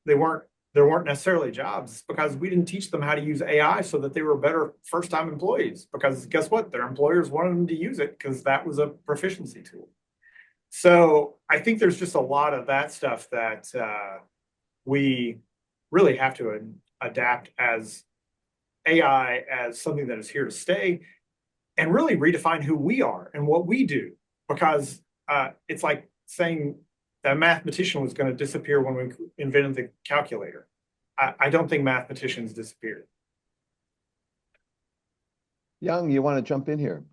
there weren't necessarily jobs. It's because we didn't teach them how to use AI so that they were better first-time employees. Because guess what? Their employers wanted them to use it because that was a proficiency tool. So I think there's just a lot of that stuff that we really have to adapt as AI as something that is here to stay, and really redefine who we are and what we do. Because it's like saying that a mathematician was going to disappear when we invented the calculator. I don't think mathematicians disappeared. Young, you want to jump in here?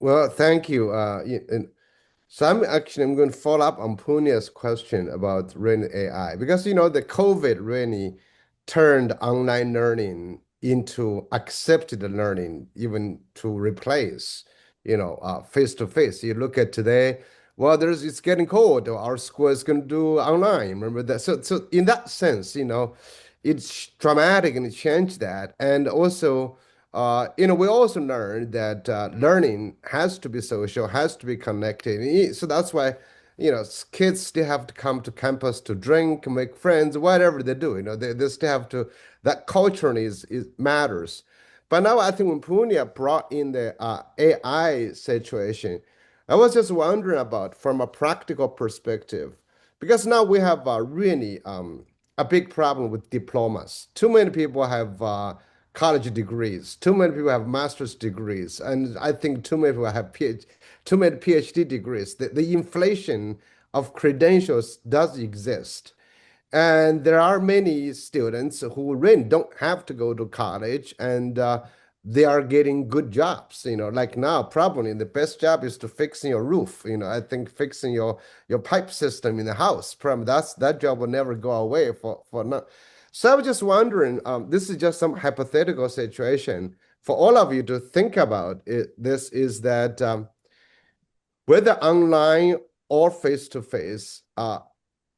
Well, thank you. So I'm going to follow up on Punya's question about really AI, because the COVID really turned online learning into accepted learning, even to replace face-to-face. You look at today, well, it's getting cold. Our school is going to do online. Remember that? So in that sense, it's dramatic and it changed that. And also, we also learned that learning has to be social, has to be connected. So that's why, kids still have to come to campus to drink, make friends, whatever they do. They still have to. That culture is matters. But now I think when Punya brought in the AI situation, I was just wondering about from a practical perspective, because now we have really a big problem with diplomas. Too many people have college degrees. Too many people have master's degrees, and I think too many people have too many PhD degrees. The inflation of credentials does exist. And there are many students who really don't have to go to college, and they are getting good jobs. Like now, probably the best job is to fixing your roof. I think fixing your pipe system in the house. Probably that job will never go away for now. So I was just wondering, this is just some hypothetical situation for all of you to think about. This is that whether online or face-to-face,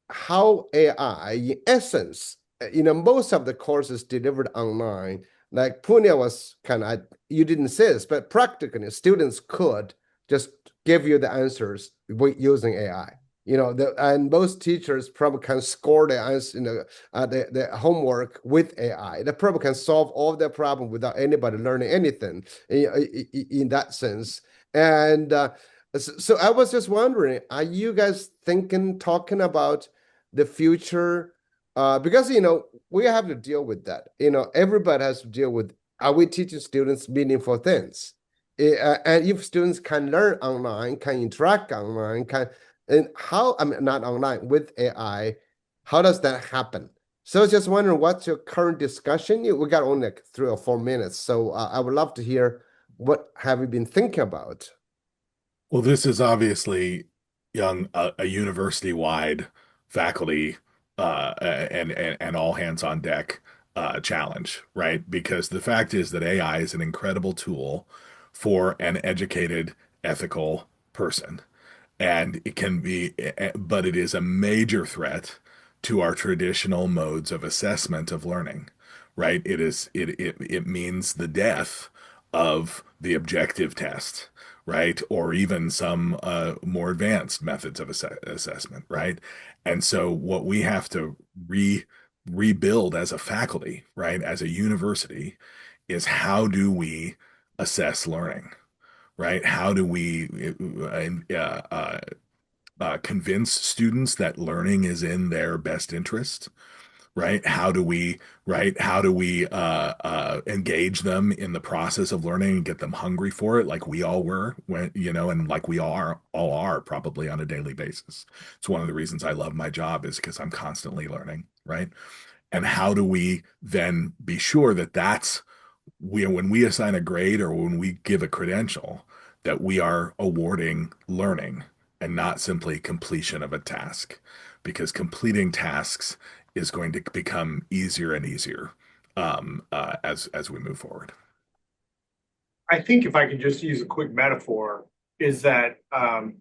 how AI, in essence, most of the courses delivered online, like Punya was kind of, you didn't say this, but practically students could just give you the answers using AI. And most teachers probably can score the answer, the homework with AI. They probably can solve all their problem without anybody learning anything in that sense. And so I was just wondering, are you guys talking about the future? Because, we have to deal with that. Everybody has to deal with, are we teaching students meaningful things? And if students can learn online, can interact online, and how, not online, with AI, how does that happen? So I was just wondering, what's your current discussion? We got only like 3 or 4 minutes. So I would love to hear, what have you been thinking about? Well, this is obviously a university-wide faculty and all hands on deck challenge, right? Because the fact is that AI is an incredible tool for an educated, ethical person. And it can be, but it is a major threat to our traditional modes of assessment of learning, right? It means the death of the objective test, right? Or even some more advanced methods of assessment, right? And so what we have to rebuild as a faculty, right, as a university, is how do we assess learning, right? How do we convince students that learning is in their best interest, right? How do we engage them in the process of learning and get them hungry for it, like we all were when, and like we all are probably on a daily basis. It's one of the reasons I love my job, is because I'm constantly learning, right? And how do we then be sure that when we assign a grade or when we give a credential, that we are awarding learning and not simply completion of a task, because completing tasks is going to become easier and easier as we move forward. I think if I could just use a quick metaphor, is that I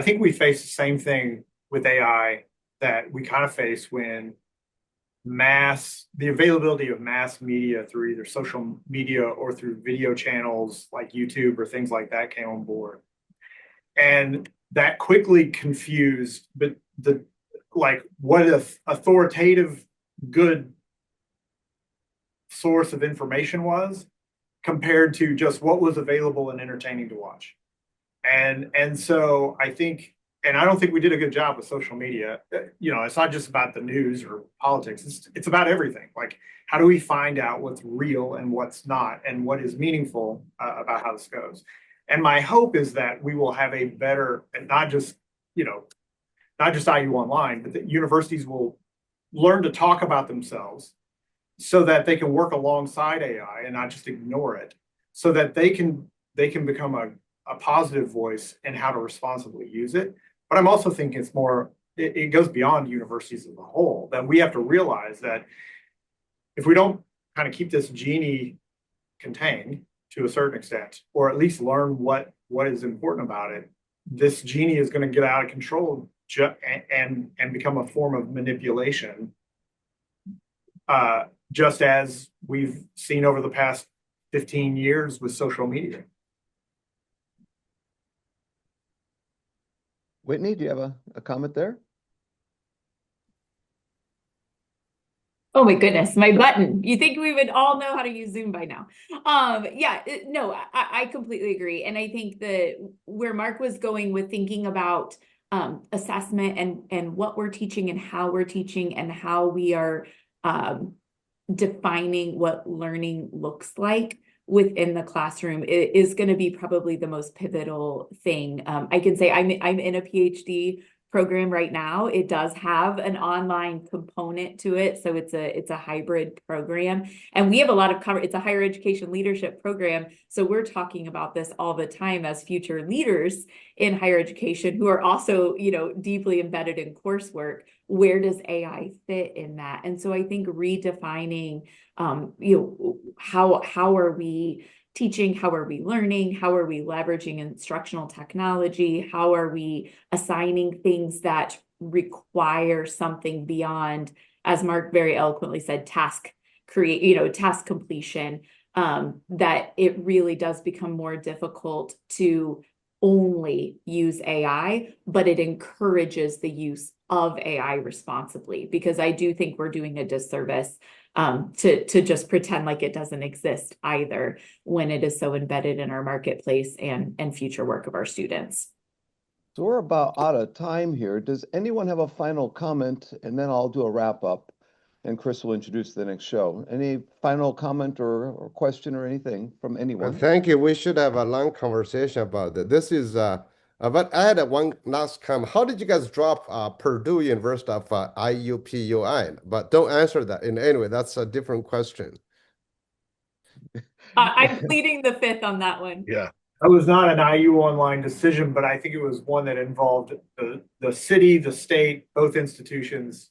think we face the same thing with AI that we kind of face when the availability of mass media through either social media or through video channels like YouTube or things like that came on board. And that quickly confused what authoritative good source of information was compared to just what was available and entertaining to watch. And so I think, and I don't think we did a good job with social media. It's not just about the news or politics. It's about everything. Like, how do we find out what's real and what's not, and what is meaningful about how this goes? And my hope is that we will have a better, and not just IU Online, but that universities will learn to talk about themselves so that they can work alongside AI and not just ignore it, so that they can become a positive voice in how to responsibly use it. But I'm also thinking it goes beyond universities as a whole, that we have to realize that if we don't kind of keep this genie contained to a certain extent, or at least learn what is important about it, this genie is going to get out of control and become a form of manipulation, just as we've seen over the past 15 years with social media. Whitnie, do you have a comment there? Oh my goodness, my button. You think we would all know how to use Zoom by now. I completely agree. And I think that where Mark was going with thinking about assessment and what we're teaching and how we're teaching and how we are defining what learning looks like within the classroom is going to be probably the most pivotal thing. I can say I'm in a PhD program right now. It does have an online component to it, so it's a hybrid program, and we have a lot of cover. It's a higher education leadership program, so we're talking about this all the time as future leaders in higher education who are also, deeply embedded in coursework. Where does AI fit in that? And so I think redefining, how are we teaching? How are we learning? How are we leveraging instructional technology? How are we assigning things that require something beyond, as Mark very eloquently said, task task completion, that it really does become more difficult to only use AI, but it encourages the use of AI responsibly, because I do think we're doing a disservice to just pretend like it doesn't exist either, when it is so embedded in our marketplace and future work of our students. So we're about out of time here. Does anyone have a final comment? And then I'll do a wrap up and Chris will introduce the next show. Any final comment or question or anything from anyone? Thank you. We should have a long conversation about that. This is, but I had one last comment. How did you guys drop Purdue University of IUPUI? But don't answer that. And anyway, that's a different question. I'm pleading the fifth on that one. Yeah. That was not an IU online decision, but I think it was one that involved the city, the state, both institutions.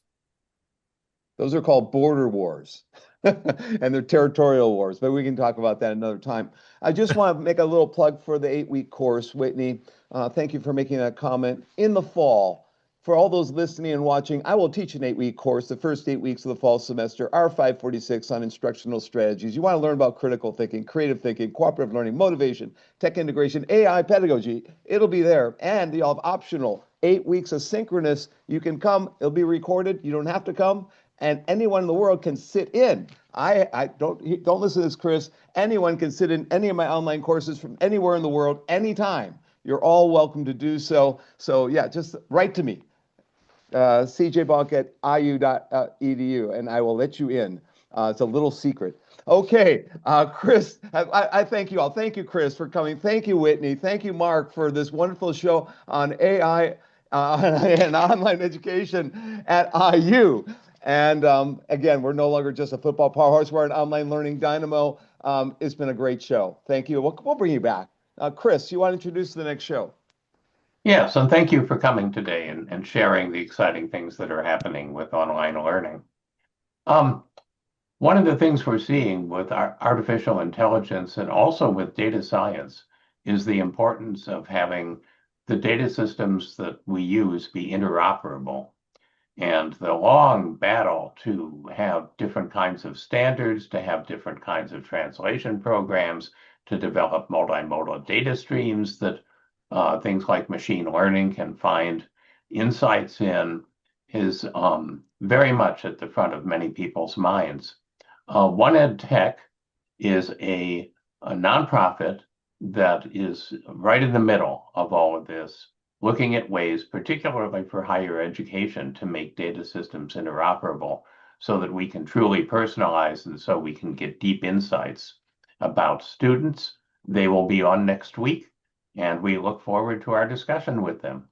Those are called border wars and they're territorial wars, but we can talk about that another time. I just want to make a little plug for the 8-week course, Whitney. Thank you for making that comment. In the fall, for all those listening and watching, I will teach an 8-week course, the first 8 weeks of the fall semester, R546 on instructional strategies. You want to learn about critical thinking, creative thinking, cooperative learning, motivation, tech integration, AI pedagogy. It'll be there. And you'll have optional 8 weeks of synchronous. You can come, it'll be recorded. You don't have to come. And anyone in the world can sit in. I don't listen to this, Chris. Anyone can sit in any of my online courses from anywhere in the world, anytime. You're all welcome to do so. So yeah, just write to me. cjbonk@iu.edu, and I will let you in. It's a little secret. Okay, Chris, I thank you all. Thank you, Chris, for coming. Thank you, Whitney. Thank you, Mark, for this wonderful show on AI and online education at IU. And again, we're no longer just a football powerhouse. We're an online learning dynamo. It's been a great show. Thank you. We'll bring you back. Chris, you want to introduce the next show? Yes, and thank you for coming today and sharing the exciting things that are happening with online learning. One of the things we're seeing with artificial intelligence and also with data science is the importance of having the data systems that we use be interoperable. And the long battle to have different kinds of standards, to have different kinds of translation programs, to develop multimodal data streams that things like machine learning can find insights in is very much at the front of many people's minds. One Ed Tech is a nonprofit that is right in the middle of all of this, looking at ways, particularly for higher education, to make data systems interoperable so that we can truly personalize and so we can get deep insights about students. They will be on next week, and we look forward to our discussion with them.